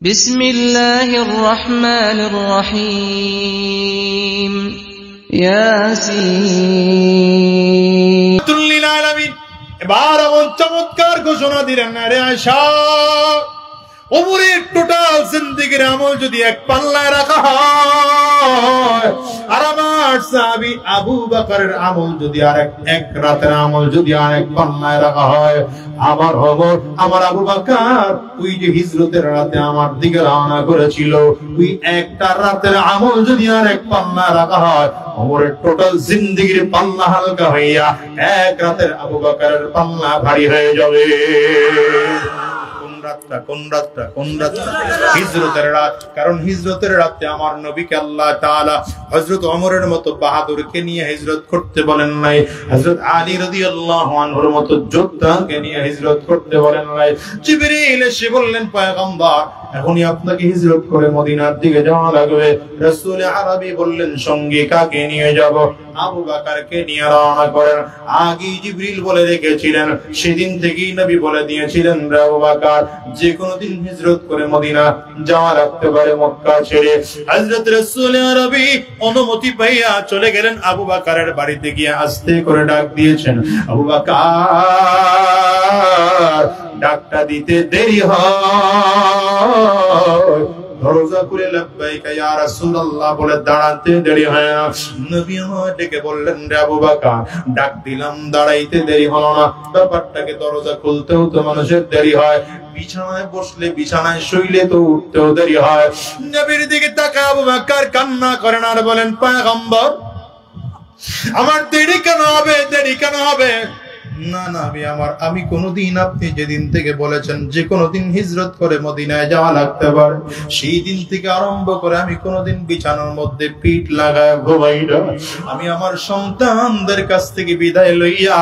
بسم الله الرحمن الرحيم ياسين للعالمين এবার এমন চমৎকার ঘোষণা দিলেন রে আয়েশা ওমরের টোটাল জিন্দেগীর আমল যদি এক পাল্লায় রাখা হয় আর আমার সাহাবী আবু বকরের আমল যদি আর এক রাতের আমল যদি আর এক পাল্লায় রাখা হয় আমার ওমর আমার আবু বকর ওই যে হিজরতের রাতে আমার দিকে রওনা করেছিল ওই একটা রাতের আমল যদি আর এক পাল্লায় রাখা হয় ওমরের টোটাল জিন্দেগীর পাল্লা হালকা হইয়া এক রাতের আবু বকরের পাল্লা ভারী হয়ে যাবে। কোন রাতটা হিজরতের রাত, কারণ হিজরতের রাতে আমার নবীকে আল্লাহ তাআলা হযরত ওমরের মতো বাহাদুরকে নিয়ে হিজরত করতে বলেন নাই, হযরত আলী রাদিয়াল্লাহু আনহুর মতো যোদ্ধাকে নিয়ে হিজরত করতে বলেন নাই। জিবরিল এসে বললেন পয়গম্বর এখনই আপনাকে হিজরত করে মদিনার দিকে যাওয়া লাগবে। রাসূল আরবি বললেন সঙ্গে কাকে নিয়ে যাব? আবু বকরকে নিয়ে রওনা করেন। আগে জিবরিল বলে রেখেছিলেন, সেদিন থেকেই নবী বলে দিয়েছিলেন আবু বকর যে কোনো দিন হিজরত করে মদিনা যাওয়া রাখতে পারে মক্কা ছেড়ে। হযরত রাসূল আরবি অনুমতি পাইয়া চলে গেলেন আবু বকরের বাড়িতে, গিয়ে আস্তে করে ডাক দিয়েছেন, আবু বকর ডাকটা দিতে দেরি হয়, দরজা খুলে লাব্বাইকা ইয়া রাসূলুল্লাহ বলে দাঁড়াতে দেরি হয় না। নবী আমার ডেকে বললেন রে আবু বকর ডাক দিলাম দাঁড়াইতে দেরি হলো না, ব্যাপারটাকে দরজা খুলতেও তো মানুষের দেরি হয়, বিছানায় বসলে বিছানায় শুইলে তো উঠতেও দেরি হয়। নবীর দিকে তাকায় আবু বকর কান্না করেন আর বলেন পয়গম্বর আমার দেরি কেন হবে? না নবী আমার, আমি কোনদিন আপনি যেদিন থেকে বলেছেন যে কোনদিন হিজরত করে মদিনায় যাওয়া লাগতে পারে সেই দিন থেকে আরম্ভ করে আমি কোনদিন বিছানার মধ্যে পিঠ লাগায় ঘুমাই না। আমি আমার সন্তানদের কাছ থেকে বিদায় লইয়া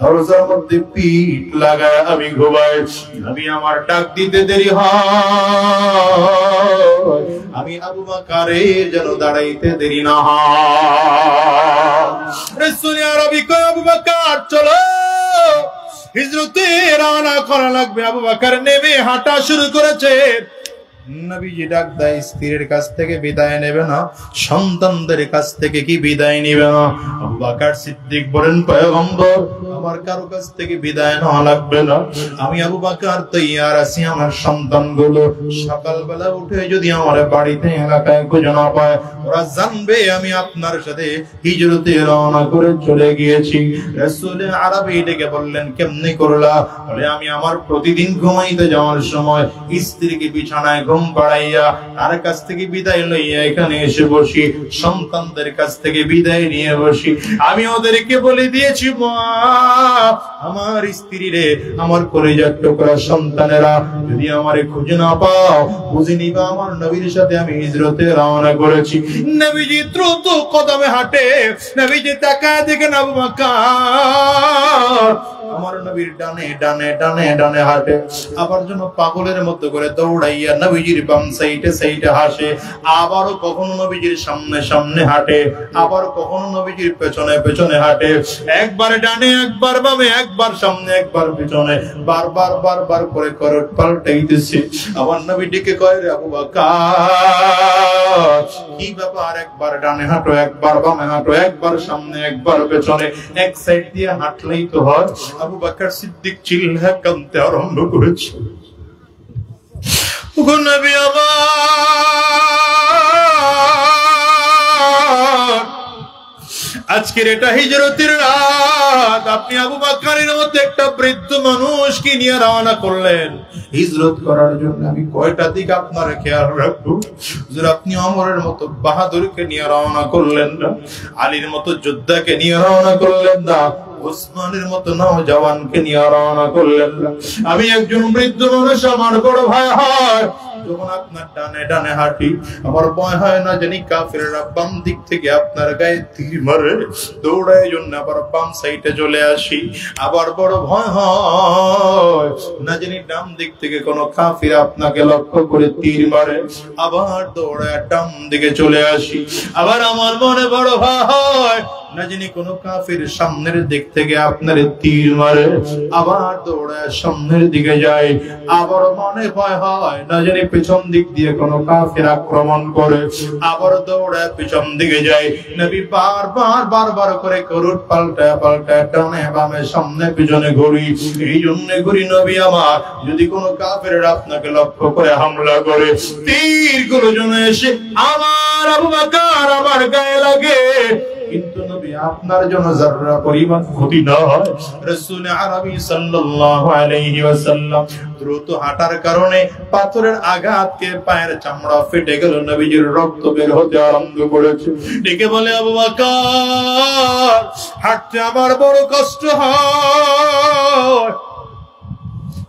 দরজার মধ্যে পিঠ লাগায় আমি ঘুমাই। নবী আমার ডাক দিতে দেরি হয়, আমি আবু বকরের যেন দাঁড়াইতে দেরি না হয়। রাসূল আরবি কয় আবু বকর চলো হিজরতে রওনা করা লাগবে। আবু বকর নেমে হাঁটা শুরু করেছে। নবীজি ডাক দেয় স্ত্রীর কাছ থেকে বিদায় নেবে না, সন্তানদের কাছ থেকে কি বিদায় নেবে না? আবু বকর সিদ্দিক বলেন পয়গম্বর আমার কারো কাছ থেকে বিদায় নেওয়া লাগবে না, আমি আবু বকর তৈয়ার আছি। আমার সন্তানগুলো সকালবেলা উঠে যদি আমার বাড়িতে এলাকায় খুঁজে না পায় ওরা জানবে আমি আপনার সাথে হিজরতে রওনা করে চলে গিয়েছি। রাসূল আরবি ডেকে বললেন কেমনে করলা? বলে আমি আমার প্রতিদিন ঘুমাইতে যাওয়ার সময় স্ত্রীকে বিছানায় ঘুম পাড়াইয়া তার কাছ থেকে বিদায় লইয়া এখানে এসে বসি, সন্তানদের কাছ থেকে বিদায় নিয়ে বসি। আমি ওদেরকে বলে দিয়েছি মা আমার স্ত্রী রে আমার কলিজার টুকরা সন্তানেরা যদি আমারে খুঁজে না পাও বুঝে নিবা আমার নবীর সাথে আমি হিজরতে রওনা করেছি। নবীজি দ্রুত কদমে হাঁটে, নবীজি তাকায় দেখেন আবু বকর আমার নবীর ডানে ডানে ডানে ডানে হাঁটে, আবার যেন পাগলের মতো করে দৌড়াইয়া নবীজির বাম সাইডে হাসে, আবারও কখনো নবীজির সামনে সামনে হাঁটে, আবার কখনো নবীজির পেছনে পেছনে হাঁটে, একবার ডানে একবার বামে একবার সামনে একবার পেছনে বারবার করে করট পাল্টাইতেছে। আমার নবী ডেকে কয় রে আবু বকর কি ব্যাপার? একবার ডানে হাঁটো একবার বামে হাঁটো, একবার সামনে একবার পেছনে, এক সাইড দিয়ে হাঁটলেই তো হয়। আবু বকর সিদ্দিক চিল্লা কাঁদতে আরম্ভ করেছে, ওগো নবী আমার আজকের এটা হিজরতের রাত, আপনি আবু বকরের মতো একটা বৃদ্ধ মানুষকে নিয়ে রওনা করলেন হিজরত করার জন্য, আমি কয়টা দিক আপনার খেয়াল রাখবো? হুজুর আপনি ওমরের মতো বাহাদুরকে নিয়ে রওনা করলেন না, আলীর মতো যোদ্ধাকে নিয়ে রওনা করলেন না, ওসমানের মতো নওজওয়ানকে নিয়ে রওনা করলেন না। আমি একজন বৃদ্ধ মানুষ, আমার বড় ভয় হয় যখন আপনার ডানে ডানে হাঁটি, আমার ভয় হয় না জানি কাফেররা বাম দিক থেকে আপনার গায়ে তীর মারে, দৌড়ায় জন্য আবার বাম সাইডে চলে আসি। আবার বড় ভয় হয় না জানি ডান দিক থেকে কোন কাফির আপনাকে লক্ষ্য করে তীর মারে, আবার দৌড়ায় ডান দিকে চলে আসি। আবার আমার মনে বড় ভয় হয় না জানি কোন কাফির সামনের দিক থেকে আপনার তীর মারে, আবার দৌড়ায় সামনের দিকে যায়, আবার মনে ভয় হয় না জানি পেছন দিক দিয়ে কোনো কাফের আক্রমণ করে, আবার দৌড়ায় পেছন দিকে যায়। নবী বারবার করে করুট পাল্টায় টানে বামে সামনে পিছনে ঘুরি। এই জন্য ঘুরি নবী আমার, যদি কোনো কাফের আপনাকে লক্ষ্য করে হামলা করে, তীর গুলো যেন এসে আমার আবু বকর আমার গায়ে লাগে, কিন্তু নবী আপনার জন্য যারা পরিমাণ ক্ষতি না হয়। রাসূল আরবি সাল্লাল্লাহু আলাইহি ওয়াসাল্লাম দ্রুত হাঁটার কারণে পাথরের আঘাতকে পায়ের চামড়া ফেটে গেল, নবীজির রক্ত বের হতে আরম্ভ করেছে। ডেকে বলে আবু বকর, হাঁটতে আমার বড় কষ্ট হয়।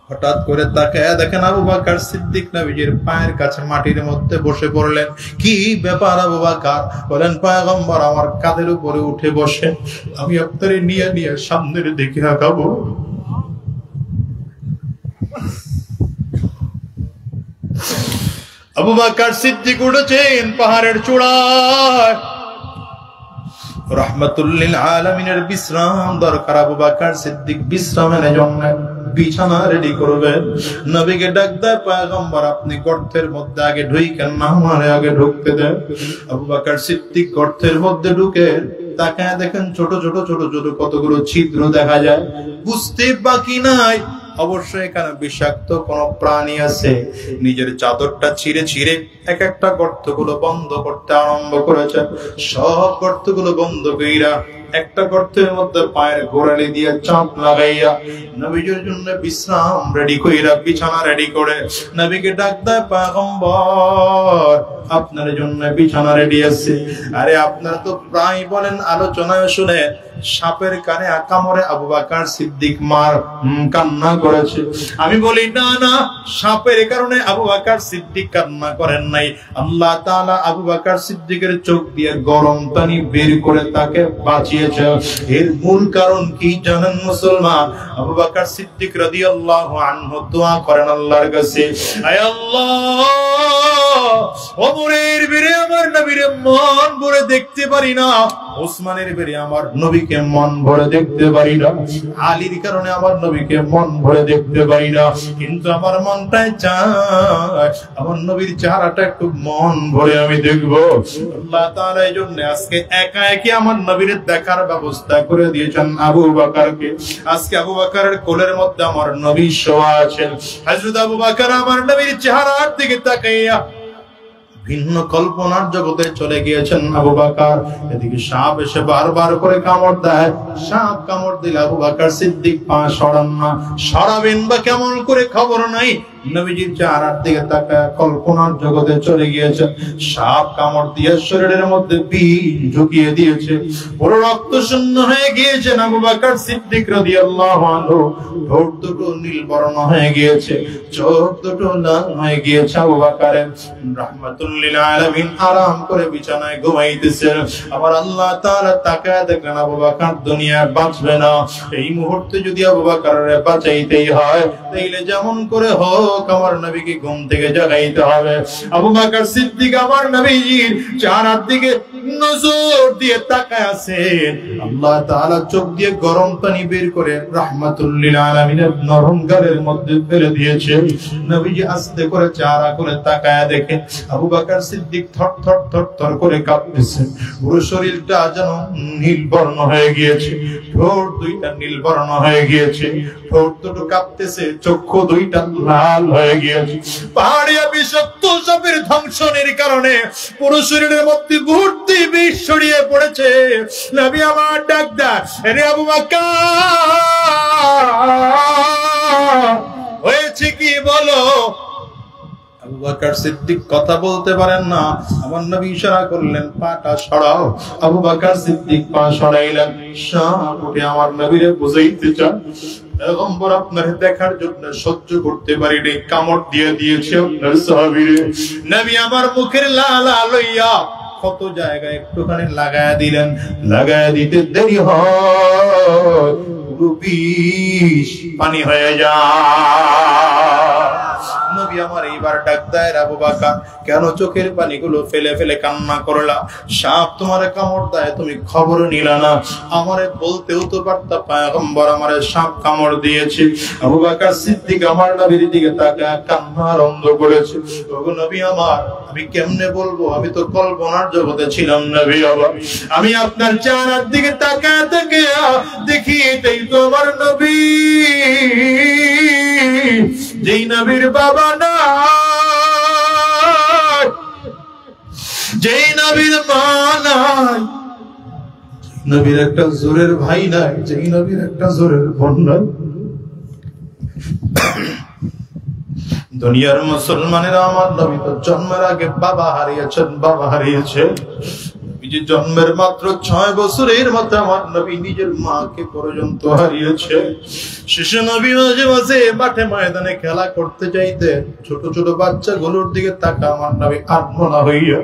হঠাৎ করে তাকায় দেখেন আবু বকর সিদ্দিক নবীজির পায়ের কাছে মাটির মধ্যে বসে পড়লেন। কি ব্যাপার আবু বকর? বলেন পয়গম্বর আমার কাঁধের উপরে উঠে বসে, আমি আপনারে নিয়ে সামনের দিকে আগাবো। আবু বকর সিদ্দিক উঠেছেন পাহাড়ের চূড়ায়। রাহমাতুল লিল আলামিনের বিশ্রাম দরকার। আবু বকর সিদ্দিক বিশ্রামের জন্য বিছানা রেডি করবেন। নবীকে ডাক দেয়, পয়গম্বর আপনি গর্তের মধ্যে আগে ঢুকেন না, আমারে আগে ঢুকতে দেন। আবু বকর সিদ্দিক গর্তের মধ্যে ঢুকে তাকায় দেখেন ছোট ছোট কতগুলো ছিদ্র দেখা যায়। বুঝতে বাকি নাই অবশ্যই এখানে বিষাক্ত কোন প্রাণী আছে। নিজের চাদরটা ছিঁড়ে এক একটা গর্তগুলো বন্ধ করতে আরম্ভ করেছেন। সব গর্তগুলো বন্ধ কইরা একটা গর্তের মধ্যে পায়ের গোড়ালি দিয়ে চাপ লাগাইয়া নবীজির জন্য বিশ্রাম রেডি কইরা বিছানা রেডি করে নবীকে ডাক দেয়, পয়গম্বর আপনার জন্য বিছানা রেডি আছে। আরে আপনারা তো প্রায় বলেন আলোচনায় শুনে সাপের কানে কামড়ে আবু বকর সিদ্দিক কান্না করেছে। আমি বলি না, সাপের কারণে আবু বকর সিদ্দিক কান্না করেন নাই। আল্লাহ তাআলা আবু বকর সিদ্দিকের চোখ দিয়ে গরম পানি বের করে তাকে বাঁচিয়েছে। এর মূল কারণ কি জানেন মুসলমান? আবু বকর সিদ্দিক রাদিয়াল্লাহু আনহু দোয়া করেন আল্লাহর কাছে, আয় আল্লাহ, ওমরের বীরে আমার নবীরে মন ভরে দেখতে পারি না, ওসমানের বীরে আমার নবীকে মন ভরে দেখতে পারি না, আলীর কারণে আমার নবীকে মন ভরে দেখতে পারি না, কিন্তু আমার মনটাই চায় আমার নবীর চেহারাটা একটু মন ভরে আমি দেখবো। আল্লাহ তাআলা এই জন্য আজকে একা একই আমার নবীর দেখার ব্যবস্থা করে দিয়েছেন আবু বকরকে। আজকে আবু বকরের কোলের মধ্যে আমার নবী শোয়া আছেন। হযরত আবু বকর আমার নবীর চেহারার দিকে তাকাইয়া ভিন্ন কল্পনার জগতে চলে গিয়েছেন আবু বকর। এদিকে সাপ এসে বারবার করে কামড় দেয়। সাপ কামড় দিলে আবু বকর সিদ্দিক পা সরান না, সরাবেন বা কেমন করে খবর নাই। নবীজির চেহারার দিকে তাকায় কল্পনার জগতে চলে গিয়েছেন। সাপ কামড় দিয়ে শরীরের মধ্যে বিষ ঢুকিয়ে দিয়েছে, পুরো রক্ত শূন্য হয়ে গিয়েছেন আবু বকর সিদ্দিক রাদিয়াল্লাহু আনহু। ঠোঁট দুটো নীল বর্ণ হয়ে গিয়েছে, চোখ দুটো লাল হয়ে গিয়েছে। আবু বকর রাহমাতুল লিল আলামিন আরাম করে বিছানায় ঘুমাইতেছেন। আবার আল্লাহ তাআলা তাকায় দেখলেন আবু বকর দুনিয়ায় বাঁচবে না। এই মুহূর্তে যদি আবু বকরের বাঁচাইতেই হয় তাইলে যেমন করে হোক আমার নবীকে ঘুম থেকে জাগাইতে হবে। আবু বকর সিদ্দিক আমার নবীজির চেহারার দিকে নজর দিয়ে তাকায় আছেন। আল্লাহ তাআলা চোখ দিয়ে গরম পানি বের করে রাহমাতুল লিল আলামিনের নরম গালের মধ্যে ফেলে দিয়েছে। নবীজি আস্তে করে চেহারা করে তাকায় দেখেন আবু বকর সিদ্দিক থর করে কাঁপতেছে। পুরো শরীরটা যেন নীল বর্ণ হয়ে গিয়েছে, ঠোঁট দুইটা নীল বর্ণ হয়ে গিয়েছে, ঠোঁট দুটো কাঁপতেছে, চক্ষু দুইটা লাল হয়ে গিয়েছে। পাহাড়িয়া বিষাক্ত সাপের দংশনের কারণে পুরো শরীরের মধ্যে ভর্তি বিষ ছড়িয়ে পড়েছে। নবী আমার ডাক দেয়, আরে আবু বকর হয়েছে কি বলো? আবু বকর সিদ্দিক কথা বলতে পারেন না। আমার নবী ইশারা করলেন পাটা সরাও। আবু বকর সিদ্দিক পা সরাইলেন। সাপ উঠে আমার নবীরে বুঝাইতে চান, পয়গম্বর আপনার দেখার জন্য সহ্য করতে পারিনি, কামড় দিয়ে দিয়েছে আপনার সাহাবীরে। নবী আমার মুখের লালা লইয়া কত জায়গায় একটুখানি লাগায়া দিলেন। লাগায়া দিতে দেরি হয় পুরো বিষ পানি হয়ে যায়। নবী আমার এইবার ডাক দেয়, আবু বকর কেন চোখের পানিগুলো ফেলে ফেলে কান্না করলা? সাপ তোমারে কামড় দেয়, তুমি খবর নিলা না? আমারে বলতেও তো পারতা পয়গম্বর আমারে সাপ কামড় দিয়েছে। আবু বকর সিদ্দিক আমার নবীর দিকে তাকায় কান্না আরম্ভ করেছে। ওগো নবী আমার, আমি কেমনে বলবো? আমি তো কল্পনার জগতে ছিলাম নবী আমার। আমি আপনার চেহারার দিকে তাকায় দেখি এটাই তো আমার নবী, যেই নবীর বাবা নাই, যেই নবীর মা নাই, নবীর একটা জোরের ভাই নাই, যেই নবীর একটা জোরের বোন নাই। দুনিয়ার মুসলমানেরা আমার নবী তো জন্মের আগে বাবা হারিয়েছেন, বাবা হারিয়েছে। জন্মের মাত্র 6 বছরের মধ্যে আমার নবী নিজের মাকে পর্যন্ত হারিয়েছে। শিশু নবী মাঝে মাঝে মাঠে ময়দানে খেলা করতে চাইতে ছোট ছোট বাচ্চাগুলোর দিকে তাকা আমার নবী আত্মনা হইয়া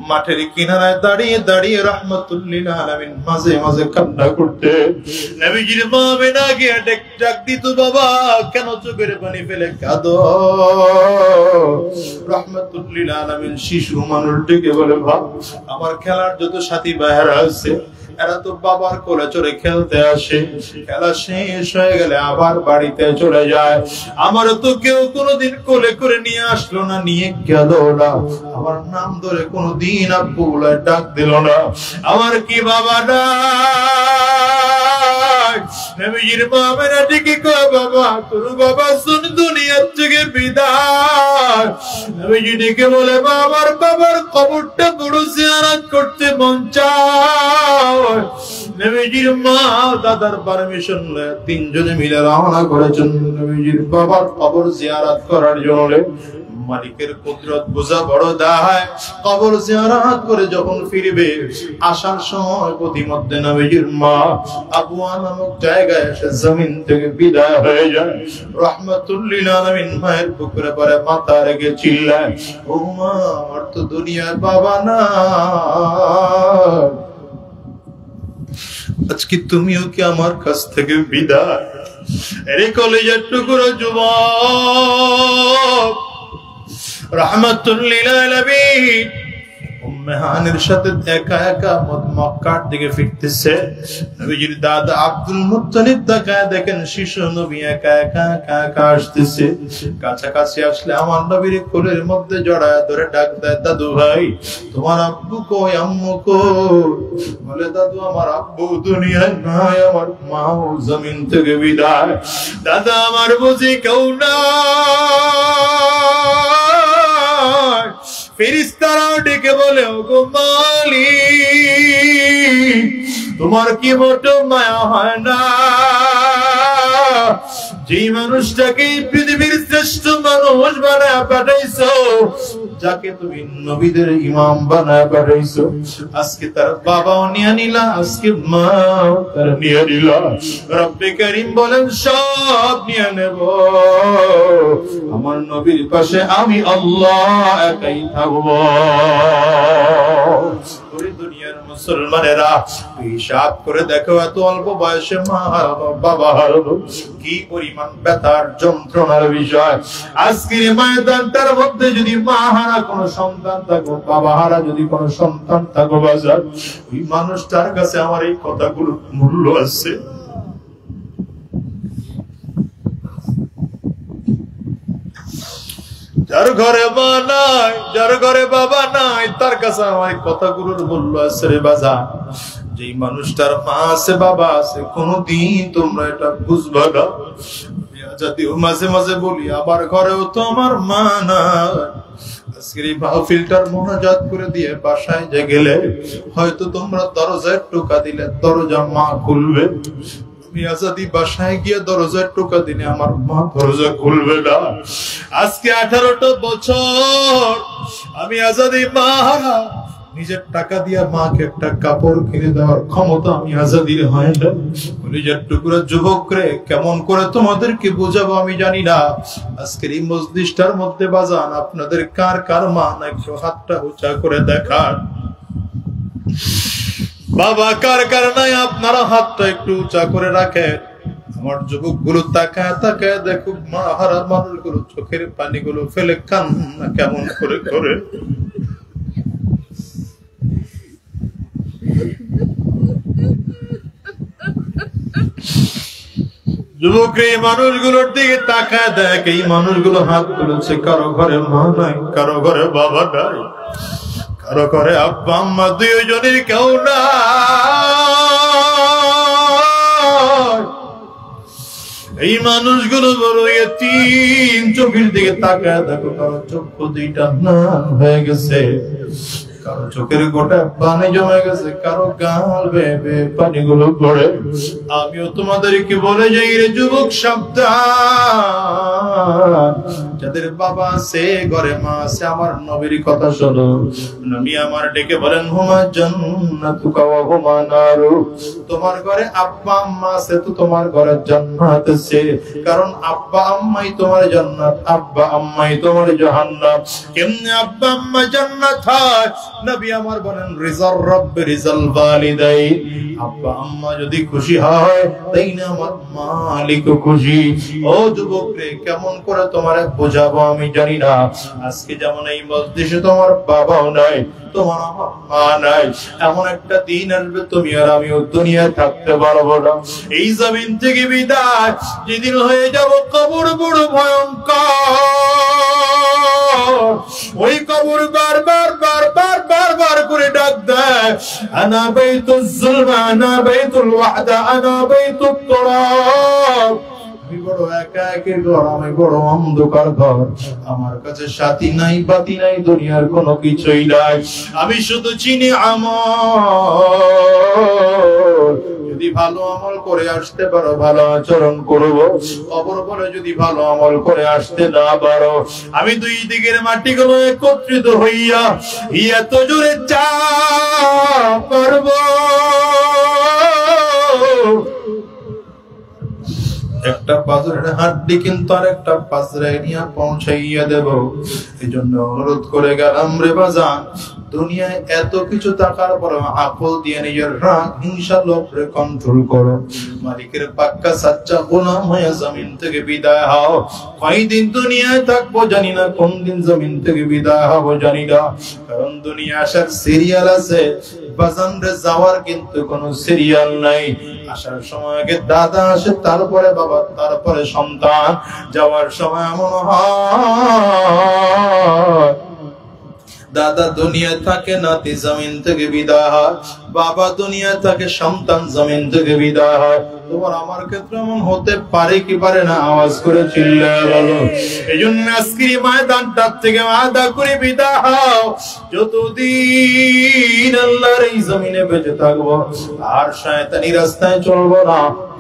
মাঠের কিনারায় দাঁড়িয়ে দাঁড়িয়ে রাহমাতুল লিল আলামিন মাঝে মাঝে কান্না করতে। নবীজির মা আমেনা গিয়ে ডাক দিত, বাবা কেন চোখের পানি ফেলে কাঁদো? রাহমাতুল লিল আলামিন শিশু মানুষ ডেকে বলে, বাবা আমার খেলার যত সাথী ভাইরা আছে এরা তো বাবার কোলে চড়ে খেলতে আসে, খেলা শেষ হয়ে গেলে আবার বাড়িতে চলে যায়। আমার তো কেউ কোনোদিন কোলে করে নিয়ে আসলো না, নিয়ে গেল না, আমার নাম ধরে কোনোদিন আব্বু বলে ডাক দিল না। আমার কি বাবা না? নবীজির মা আমেনা ডেকে কয়, বাবা তোর বাবা শুন দুনিয়া থেকে বিদায়। নবীজি ডেকে বলে, আমার বাবার কবরটা বড় জিয়ারত করতে মন চায়। নবীজির মা দাদার পারমিশন নিয়ে 3 জনে মিলে রওনা করেছেন নবীজির বাবার কবর জিয়ারত করার জন্য। মালিকের কুদরত বোঝা বড় দায়। কবর জিয়ারত করে যখন ফিরবে, আসার সময় প্রতিমধ্যে নবীজির মা আবওয়া নামক জায়গায় এসে জমিন থেকে বিদায় হয়ে যায়। রাহমাতুল লিল আলামিন মায়ের বুকের পরে মাথা রেখে চিল্লায়, ও মা আমার তো দুনিয়ার বাবা না, আজকে তুমিও কি আমার কাছ থেকে বিদায়? এরে কলেজের টুকরো যুবক, রাহমাতুল লিল আলামিন উম্মে হানির সাথে একা একা মক্কার দিকে ফিরতেছে। নবীজির দাদা আব্দুল মুত্তালিব তাকায় দেখেন শিশু নবী একা একা আসতেছে। কাছাকাছি আসলে আমার নবীর কোলের মধ্যে জড়ায় ধরে ডাক দেয়, দাদু ভাই তোমার আব্বু কই, আম্মু কই? বলে, দাদু আমার আব্বু দুনিয়ায় নাই, আমার মাও জমিন থেকে বিদায়। দাদা আমার বুঝি কেউ না? ফেরেশতারা ডেকে বলে, ওগো মালিক তোমার কি মোটো মায়া হয় না? যে মানুষটাকে পৃথিবীর শ্রেষ্ঠ মানুষ বানায় পাঠাইছো, যাকে তুমি নবীদের ইমাম বানায় পাঠাইছো, আজকে তার বাবাও নিয়ে নিলা, আজকে মাও তার নিয়ে নিলা। রব্বে কারীম বলেন, সব নিয়ে নেব, আমার নবীর পাশে আমি আল্লাহ একাই থাকবো। দুনিয়ার মুসলমানেরা হিসাব করে দেখো, এত অল্প বয়সে মা বাবা হারানো কি পরিমাণ ব্যথার যন্ত্রণার বিষয়। আজকের ময়দানটার মধ্যে যদি মা হারা কোনো সন্তান থাকো, বাবা হারা যদি কোনো সন্তান থাকো, বাজার ওই মানুষটার কাছে আমার এই কথাগুলো মূল্য আছে। যার ঘরে মা নাই, যার ঘরে বাবা নাই, তার কাছে আমার কথাগুলোর মূল্য আছে রে বাজার। যেই মানুষটার মা আছে বাবা আছে, কোনদিন তোমরা এটা বুঝবা না। যদিও মাঝে মাঝে বলি আমার ঘরেও তো আমার মা নাই। আজকের এই মাহফিলটার মোনাজাত করে দিয়ে বাসায় যে গেলে হয়তো তোমরা দরজায় টোকা দিলে দরজা মা খুলবে। আমি আজাদি বাসায় গিয়ে দরজায় টোকা দিলে আমার মা দরজা খুলবে না। আজকে 18টা বছর আমি আজাদি মা হারা, নিজের টাকা দিয়ে মাকে একটা কাপড় কিনে দেওয়ার ক্ষমতা আমি আজাদির হয় না। নিজের টুকরা যুবক রে, কেমন করে তোমাদেরকে বোঝাবো আমি জানি না। আজকের এই মজলিসটার মধ্যে বাজান আপনাদের কার কার মা না, একটু হাতটা উঁচা করে দেখান। বাবা কার কার নাই আপনারা হাতটা একটু উঁচা করে রাখেন। আমার যুবকগুলো তাকায় তাকায় দেখো মা হারা মানুষগুলো চোখের পানিগুলো ফেলে কান্না কেমন করে করে। যুবকরা এই মানুষগুলোর দিকে তাকায় দেখ, এই মানুষগুলো হাত তুলেছে, কারো ঘরে মা নাই, কারো ঘরে বাবা নাই, কারো ঘরে আব্বা আম্মা দুইজনের কেউ নাই। এই মানুষগুলো বড় এতিম, চোখের দিকে তাকায় দেখো, কারো চক্ষু দুইটা না হয়ে গেছে, কারো চোখের গোটা পানি জমে গেছে, কারো গাল বেয়ে পানিগুলো পড়ে। আমিও তোমাদেরকে বলে যাই রে যুবক, সাবধান, যাদের বাবা আছে ঘরে মা আছে, আমার নবীর কথা শোনো। নবী আমার ডেকে বলেন, হুমা জান্নাতুকা ওয়া হুমা নারু, তোমার ঘরে আব্বা আম্মা আছে তো তোমার ঘরে জান্নাত আছে, কারণ আব্বা আম্মাই তোমার জান্নাত, আব্বা আম্মাই তোমার জাহান্নাম। কেমনে আব্বা আম্মা জান্নাত হয়? নবী আমার বলেন, রিজাল রব্ব রিজাল ওয়ালিদাইন, আব্বা আম্মা যদি খুশি হয় তাই না আমার মালিকও খুশি। ও যুবক রে, কেমন করে তোমারে বোঝাবো আমি জানি না। আজকে যেমন এই মজলিসে তোমার বাবাও নাই, তোমার আমার মা নাই, এমন একটা দিন আসবে তুমি আর আমিও দুনিয়ায় থাকতে পারবো না। এই জমিন থেকে বিদায় যেদিন হয়ে যাব, কবর বড় ভয়ঙ্কর। ওই কবর বারবার বারবার বারবার করে ডাক দেয়, আনা বাইতুল যুলমা, আনা বাইতুল ওয়াহদা, আনা বাইতুত তুরাব। আমি বড় একা একের ঘর, আমি বড় অন্ধকার ঘর, আমার কাছে সাথী নাই বাতি নাই, দুনিয়ার কোনো কিছুই নাই, আমি শুধু চিনি আমল। যদি ভালো আমল করে আসতে পারো ভালো আচরণ করবো, অপর পরে যদি ভালো আমল করে আসতে না পারো, আমি দুই দিকের মাটিগুলো একত্রিত হইয়া এত জোরে চাপ পারবো, একটা পাজরের হাড্ডি কিন্তু আর একটা পাজরায় নিয়ে পৌঁছাইয়া দেব। এই জন্য অনুরোধ করে গেলাম রে বাজান, দুনিয়ায় এত কিছু থাকার পর আকল দিয়ে নিজের রাগ হিংসা লোভরে কন্ট্রোল করো। মালিকের পাক্কা সাচ্চা গোলাম হয়ে জমিন থেকে বিদায় হও। কয়দিন দুনিয়ায় থাকবো জানি না, কোন দিন জমিন থেকে বিদায় হবো জানি না, কারণ দুনিয়া আসার সিরিয়াল আছে, বাজান রে যাওয়ার কিন্তু কোনো সিরিয়াল নাই। আসার সময় আগে দাদা আসে, তারপরে বাবা, তারপরে সন্তান। যাওয়ার সময় মনে হয় দাদা দুনিয়া থাকে, নাতি জমিন থেকে বিদায় হয়, বাবা দুনিয়া থাকে, সন্তান জমিন থেকে বিদায় হয়। তোমার আমার ক্ষেত্রে এমন হতে পারে কি পারে না? আওয়াজ করে চিল্লায় বলো। এই জন্য আজকের ময়দানটার থেকে আদা করে বিদায় হও। যতদিন আল্লাহর এই জমিনে বেঁচে থাকবো আর শয়তানি রাস্তায় চলবো না,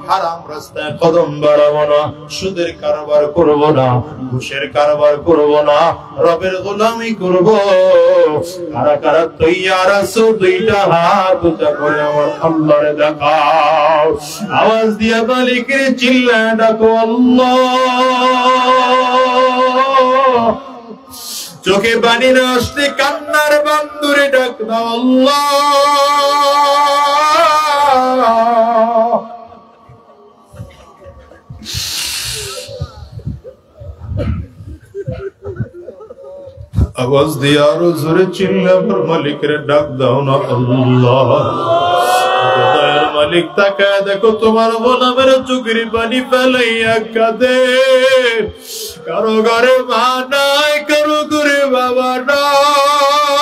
হারাম রাস্তায় কদম বাড়াবো না, সুদের কারবার করব না, ঘুষের কারবার করব না, রবের গোলামি করব। কারা কারা তৈয়ার আছো? দুইটা হাত উঁচা করে আমার আল্লাহরে দেখাও। আওয়াজ দিয়া মালিকের চিল্লায় ডাকো আল্লাহ। চোখে পানি না আসলে কান্নার বান্দুরে ডাক দাও আল্লাহ। আওয়াজ দিয়ে আরো জোরে চিল্লা আমার মালিকের ডাক দাও না আল্লাহ। মালিক তাকায় দেখো, তোমার গোলামের চোখের পানি ফেলাইয়া কাঁদে। কারো ঘরে মা নাই, কারো ঘরে বাবা নাই,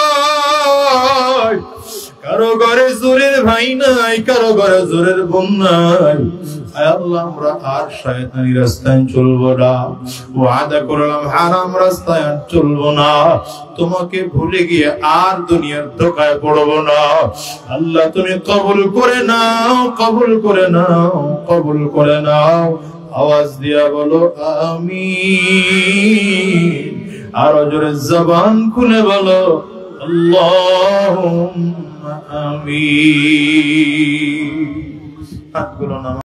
কারো ঘরে জোরের ভাই নাই, কারো ঘরে জোরের বোন নাই। আল্লাহ, আমরা আর শয়তানি রাস্তায় চলবো না, ওয়াদা করলাম হারাম রাস্তায় আর চলবো না, তোমাকে ভুলে গিয়ে আর দুনিয়ার ধোকায় পড়বো না। আল্লাহ তুমি কবুল করে নাও, কবুল করে নাও, কবুল করে নাও। আওয়াজ দিয়া বলো আমিন। আরো জোরে জবান খুলে বলো আল্লাহুম্মা আমিন। হাতগুলো নামাও।